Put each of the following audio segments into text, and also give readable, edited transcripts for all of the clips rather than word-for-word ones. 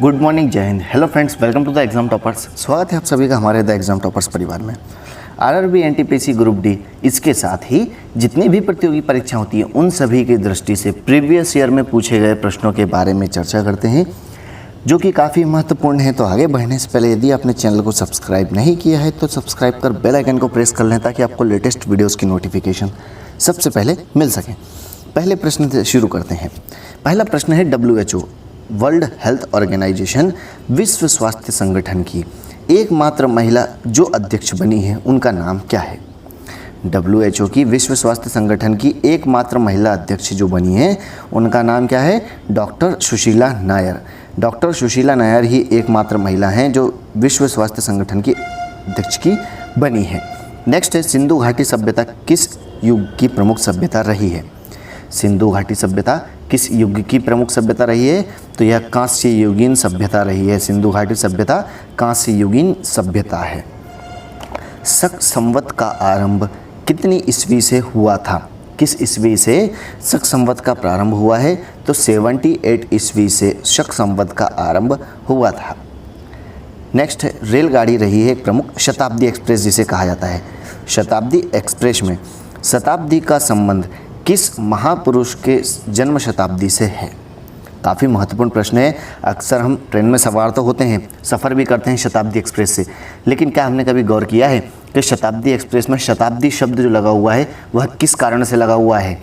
Good morning, जय हिंद। Hello friends, welcome to the exam toppers. स्वागत है आप सभी का हमारे द एग्जाम टॉपर्स परिवार में। आरआरबी, एनटीपीसी, ग्रुप डी, इसके साथ ही जितनी भी प्रतियोगी परीक्षा होती है उन सभी की दृष्टि से प्रीवियस ईयर में पूछे गए प्रश्नों के बारे में चर्चा करते हैं, जो कि काफ़ी महत्वपूर्ण है। तो आगे बढ़ने से पहले यदि आपने चैनल को सब्सक्राइब नहीं किया है तो सब्सक्राइब कर बेल आइकन को प्रेस कर लें ताकि आपको लेटेस्ट वीडियोज़ की नोटिफिकेशन सबसे पहले मिल सके। पहले प्रश्न से शुरू करते हैं। पहला प्रश्न है WHO, वर्ल्ड हेल्थ ऑर्गेनाइजेशन, विश्व स्वास्थ्य संगठन की एकमात्र महिला जो अध्यक्ष बनी है उनका नाम क्या है? WHO की विश्व स्वास्थ्य संगठन की एकमात्र महिला अध्यक्ष जो बनी है उनका नाम क्या है? डॉक्टर सुशीला नायर। डॉक्टर सुशीला नायर ही एकमात्र महिला हैं जो विश्व स्वास्थ्य संगठन की अध्यक्ष की बनी है। नेक्स्ट है, सिंधु घाटी सभ्यता किस युग की प्रमुख सभ्यता रही है? सिंधु घाटी सभ्यता किस युग की प्रमुख सभ्यता रही है? तो यह कांस्य युगीन सभ्यता रही है। सिंधु घाटी सभ्यता कांस्य युगीन सभ्यता है। शक संवत का आरंभ कितनी ईस्वी से हुआ था? किस ईस्वी से शक संवत का प्रारंभ हुआ है? तो 78 ईस्वी से शक संवत का आरंभ हुआ था। नेक्स्ट है, रेलगाड़ी रही है एक प्रमुख शताब्दी एक्सप्रेस जिसे कहा जाता है। शताब्दी एक्सप्रेस में शताब्दी का संबंध किस महापुरुष के जन्म शताब्दी से है? काफ़ी महत्वपूर्ण प्रश्न है। अक्सर हम ट्रेन में सवार तो होते हैं, सफ़र भी करते हैं शताब्दी एक्सप्रेस से, लेकिन क्या हमने कभी गौर किया है कि शताब्दी एक्सप्रेस में शताब्दी शब्द जो लगा हुआ है वह किस कारण से लगा हुआ है?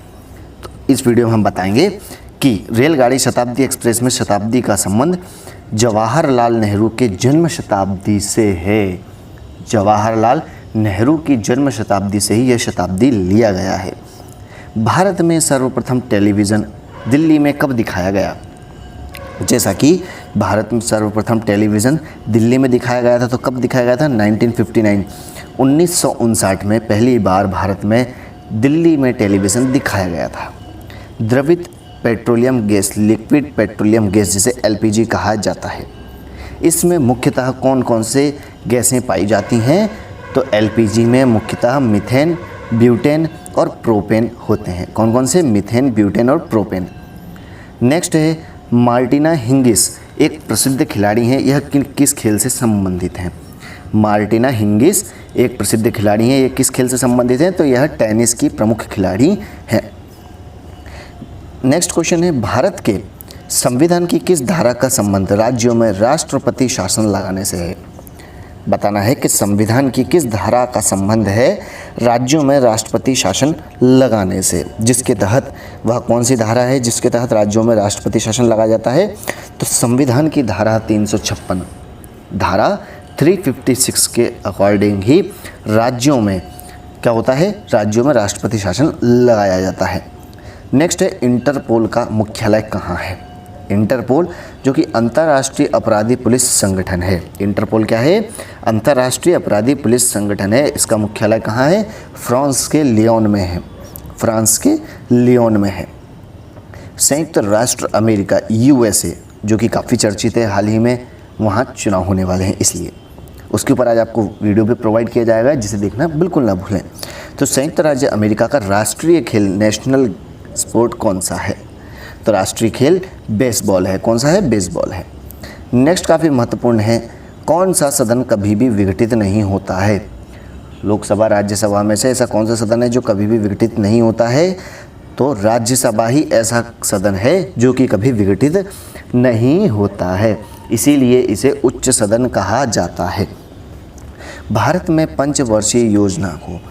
तो इस वीडियो में हम बताएंगे कि रेलगाड़ी शताब्दी एक्सप्रेस में शताब्दी का संबंध जवाहरलाल नेहरू के जन्म शताब्दी से है। जवाहरलाल नेहरू की जन्म शताब्दी से ही यह शताब्दी लिया गया है। भारत में सर्वप्रथम टेलीविज़न दिल्ली में कब दिखाया गया? जैसा कि भारत में सर्वप्रथम टेलीविज़न दिल्ली में दिखाया गया था, तो कब दिखाया गया था? 1959, 1959 में पहली बार भारत में दिल्ली में टेलीविज़न दिखाया गया था। द्रवित petroleum gas, liquid petroleum gas जिसे LPG कहा जाता है, इसमें मुख्यतः कौन कौन से गैसें पाई जाती हैं? तो LPG में मुख्यतः मीथेन, ब्यूटेन और प्रोपेन होते हैं। कौन कौन से? मीथेन, ब्यूटेन और प्रोपेन। नेक्स्ट है, मार्टिना हिंगिस एक प्रसिद्ध खिलाड़ी हैं, यह किस खेल से संबंधित हैं? मार्टिना हिंगिस एक प्रसिद्ध खिलाड़ी हैं, ये किस खेल से संबंधित हैं? तो यह टेनिस की प्रमुख खिलाड़ी हैं। नेक्स्ट क्वेश्चन है, भारत के संविधान की किस धारा का संबंध राज्यों में राष्ट्रपति शासन लगाने से है? बताना है कि संविधान की किस धारा का संबंध है राज्यों में राष्ट्रपति शासन लगाने से, जिसके तहत वह कौन सी धारा है जिसके तहत राज्यों में राष्ट्रपति शासन लगाया जाता है? तो संविधान की धारा 356, धारा 356 के अकॉर्डिंग ही राज्यों में क्या होता है? राज्यों में राष्ट्रपति शासन लगाया जाता है। नेक्स्ट है, इंटरपोल का मुख्यालय कहाँ है? इंटरपोल जो कि अंतर्राष्ट्रीय अपराधी पुलिस संगठन है। इंटरपोल क्या है? अंतर्राष्ट्रीय अपराधी पुलिस संगठन है। इसका मुख्यालय कहाँ है? फ्रांस के लियोन में है। फ्रांस के लियोन में है। संयुक्त राष्ट्र अमेरिका, USA, जो कि काफ़ी चर्चित है, हाल ही में वहाँ चुनाव होने वाले हैं, इसलिए उसके ऊपर आज आपको वीडियो भी प्रोवाइड किया जाएगा जिसे देखना बिल्कुल ना भूलें। तो संयुक्त राज्य अमेरिका का राष्ट्रीय खेल, नेशनल स्पोर्ट कौन सा है? तो राष्ट्रीय खेल बेसबॉल है। कौन सा है? बेसबॉल है। नेक्स्ट काफ़ी महत्वपूर्ण है, कौन सा सदन कभी भी विघटित नहीं होता है? लोकसभा, राज्यसभा में से ऐसा कौन सा सदन है जो कभी भी विघटित नहीं होता है? तो राज्यसभा ही ऐसा सदन है जो कि कभी विघटित नहीं होता है, इसीलिए इसे उच्च सदन कहा जाता है। भारत में पंचवर्षीय योजना को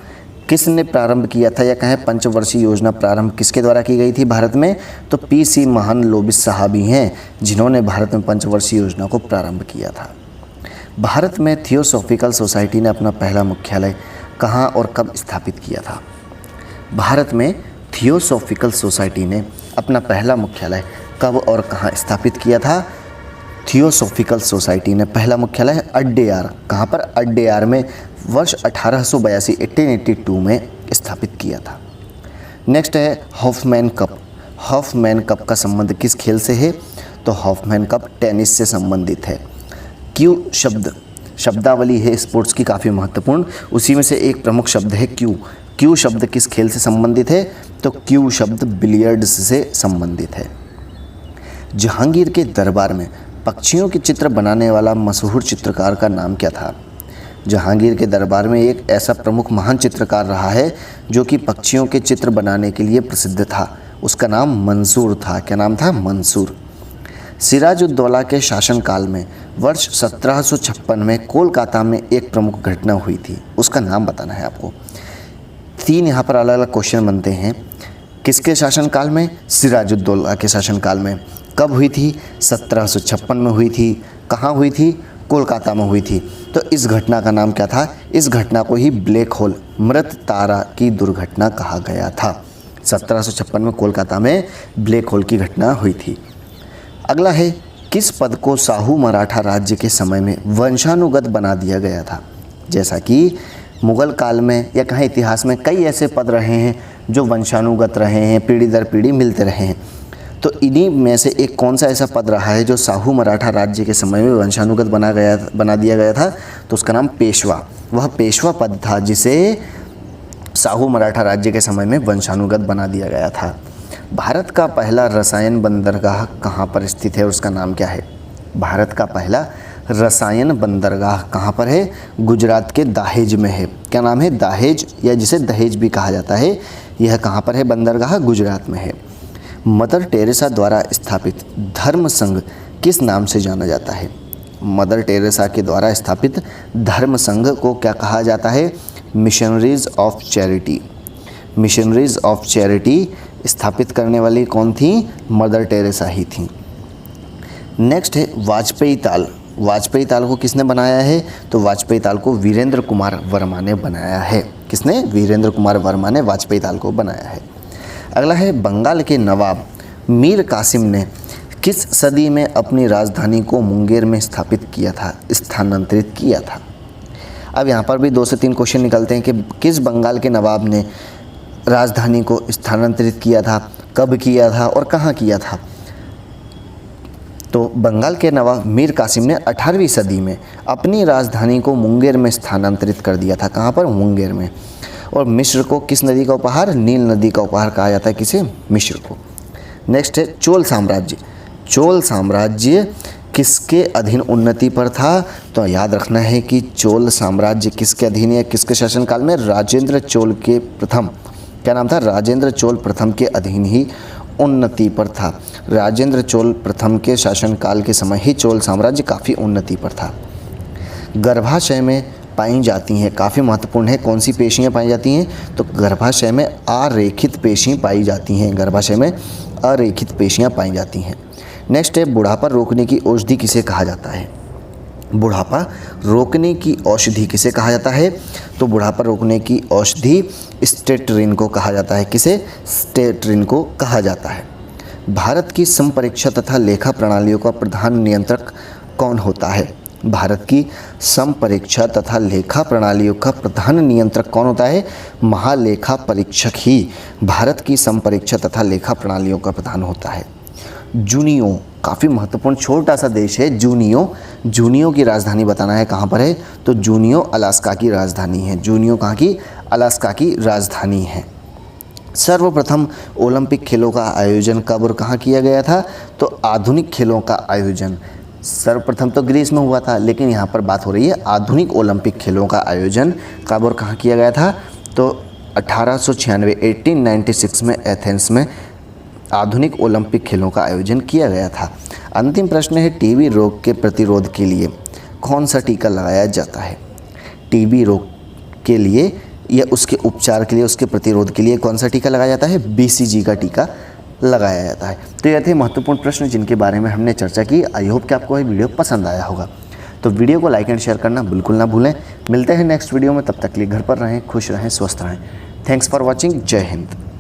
किसने प्रारंभ किया था, या कहें पंचवर्षीय योजना प्रारंभ किसके द्वारा की गई थी भारत में? तो PC महालनोबिस साहब ही हैं जिन्होंने भारत में पंचवर्षीय योजना को प्रारंभ किया था। भारत में थियोसॉफिकल सोसाइटी ने अपना पहला मुख्यालय कहाँ और कब स्थापित किया था? भारत में थियोसॉफिकल सोसाइटी ने अपना पहला मुख्यालय कब और कहाँ स्थापित किया था? थियोसॉफिकल सोसाइटी ने पहला मुख्यालय अड्डेयार, कहाँ पर? अड्डेयार में वर्ष 1882 में स्थापित किया था। नेक्स्ट है, हॉफमैन कप। हॉफमैन कप का संबंध किस खेल से है? तो हॉफमैन कप टेनिस से संबंधित है। क्यू शब्द, शब्दावली है स्पोर्ट्स की काफ़ी महत्वपूर्ण, उसी में से एक प्रमुख शब्द है क्यू। क्यू शब्द किस खेल से संबंधित है? तो क्यू शब्द बिलियर्ड्स से संबंधित है। जहांगीर के दरबार में पक्षियों के चित्र बनाने वाला मशहूर चित्रकार का नाम क्या था? जहांगीर के दरबार में एक ऐसा प्रमुख महान चित्रकार रहा है जो कि पक्षियों के चित्र बनाने के लिए प्रसिद्ध था। उसका नाम मंसूर था। क्या नाम था? मंसूर। सिराजुद्दौला के शासनकाल में वर्ष 1756 में कोलकाता में एक प्रमुख घटना हुई थी। उसका नाम बताना है आपको। 3 यहाँ पर अलग अलग क्वेश्चन बनते हैं। किसके शासनकाल में? सिराजुद्दौला के शासनकाल में। कब हुई थी? 1756 में हुई थी। कहाँ हुई थी? कोलकाता में हुई थी। तो इस घटना का नाम क्या था? इस घटना को ही ब्लैक होल, मृत तारा की दुर्घटना कहा गया था। 1756 में कोलकाता में ब्लैक होल की घटना हुई थी। अगला है, किस पद को शाहू मराठा राज्य के समय में वंशानुगत बना दिया गया था? जैसा कि मुग़ल काल में या कहीं इतिहास में कई ऐसे पद रहे हैं जो वंशानुगत रहे हैं, पीढ़ी दर पीढ़ी मिलते रहे हैं। तो इन्हीं में से एक कौन सा ऐसा पद रहा है जो शाहू मराठा राज्य के समय में वंशानुगत बना दिया गया था? तो उसका नाम पेशवा। वह पेशवा पद था जिसे शाहू मराठा राज्य के समय में वंशानुगत बना दिया गया था। भारत का पहला रसायन बंदरगाह कहाँ पर स्थित है? उसका नाम क्या है? भारत का पहला रसायन बंदरगाह कहाँ पर है? गुजरात के दाहेज में है। क्या नाम है? दाहेज, या जिसे दहेज भी कहा जाता है। यह कहाँ पर है? बंदरगाह गुजरात में है। मदर टेरेसा द्वारा स्थापित धर्म संघ किस नाम से जाना जाता है? मदर टेरेसा के द्वारा स्थापित धर्म संघ को क्या कहा जाता है? Missionaries of charity. Missionaries of charity स्थापित करने वाली कौन थी? मदर टेरेसा ही थी। नेक्स्ट है वाजपेयी ताल। वाजपेयी ताल को किसने बनाया है? तो वाजपेयी ताल को वीरेंद्र कुमार वर्मा ने बनाया है। किसने? वीरेंद्र कुमार वर्मा ने वाजपेयी ताल को बनाया है। अगला है, बंगाल के नवाब मीर कासिम ने किस सदी में अपनी राजधानी को मुंगेर में स्थानांतरित किया था? अब यहाँ पर भी 2 से 3 क्वेश्चन निकलते हैं कि किस बंगाल के नवाब ने राजधानी को स्थानांतरित किया था, कब किया था और कहाँ किया था? तो बंगाल के नवाब मीर कासिम ने 18वीं सदी में अपनी राजधानी को मुंगेर में स्थानांतरित कर दिया था। कहाँ पर? मुंगेर में। और मिस्र को किस नदी का उपहार? नील नदी का उपहार कहा जाता है। किसे? मिस्र को। नेक्स्ट है चोल साम्राज्य। चोल साम्राज्य किसके अधीन उन्नति पर था? तो याद रखना है कि चोल साम्राज्य किसके अधीन है, किसके शासनकाल में? राजेंद्र चोल के प्रथम। क्या नाम था? राजेंद्र चोल प्रथम के अधीन ही उन्नति पर था। राजेंद्र चोल प्रथम के शासनकाल के समय ही चोल साम्राज्य काफ़ी उन्नति पर था। गर्भाशय में पाई जाती हैं, काफ़ी महत्वपूर्ण है, कौन सी पेशियाँ पाई जाती हैं? तो गर्भाशय में अरेखित पेशी पाई जाती हैं। गर्भाशय में अरेखित पेशियाँ पाई जाती हैं। नेक्स्ट है, बुढ़ापा रोकने की औषधि किसे कहा जाता है? बुढ़ापा रोकने की औषधि किसे कहा जाता है? तो बुढ़ापा रोकने की औषधि स्टेटरिन को कहा जाता है। किसे? स्टेटरिन को कहा जाता है। भारत की संपरीक्षा तथा लेखा प्रणालियों का प्रधान नियंत्रक कौन होता है? भारत की संपरीक्षा तथा लेखा प्रणालियों का प्रधान नियंत्रक कौन होता है? महालेखा परीक्षक ही भारत की संपरीक्षा तथा लेखा प्रणालियों का प्रधान होता है। जूनियो काफ़ी महत्वपूर्ण छोटा सा देश है। जूनियो की राजधानी बताना है, कहाँ पर है? तो जूनियो अलास्का की राजधानी है। जूनियो कहाँ की? अलास्का की राजधानी है। सर्वप्रथम ओलंपिक खेलों का आयोजन कब और कहाँ किया गया था? तो आधुनिक खेलों का आयोजन सर्वप्रथम तो ग्रीस में हुआ था, लेकिन यहाँ पर बात हो रही है आधुनिक ओलंपिक खेलों का आयोजन कब और कहाँ किया गया था? तो 1896 में एथेंस में आधुनिक ओलंपिक खेलों का आयोजन किया गया था। अंतिम प्रश्न है, टीबी रोग के प्रतिरोध के लिए कौन सा टीका लगाया जाता है? टीबी रोग के लिए या उसके उपचार के लिए, उसके प्रतिरोध के लिए कौन सा टीका लगाया जाता है? BCG का टीका लगाया जाता है। तो यह थे महत्वपूर्ण प्रश्न जिनके बारे में हमने चर्चा की। आई होप कि आपको ये वीडियो पसंद आया होगा। तो वीडियो को लाइक एंड शेयर करना बिल्कुल ना भूलें। मिलते हैं नेक्स्ट वीडियो में, तब तक के लिए घर पर रहें, खुश रहें, स्वस्थ रहें। Thanks for watching. जय हिंद।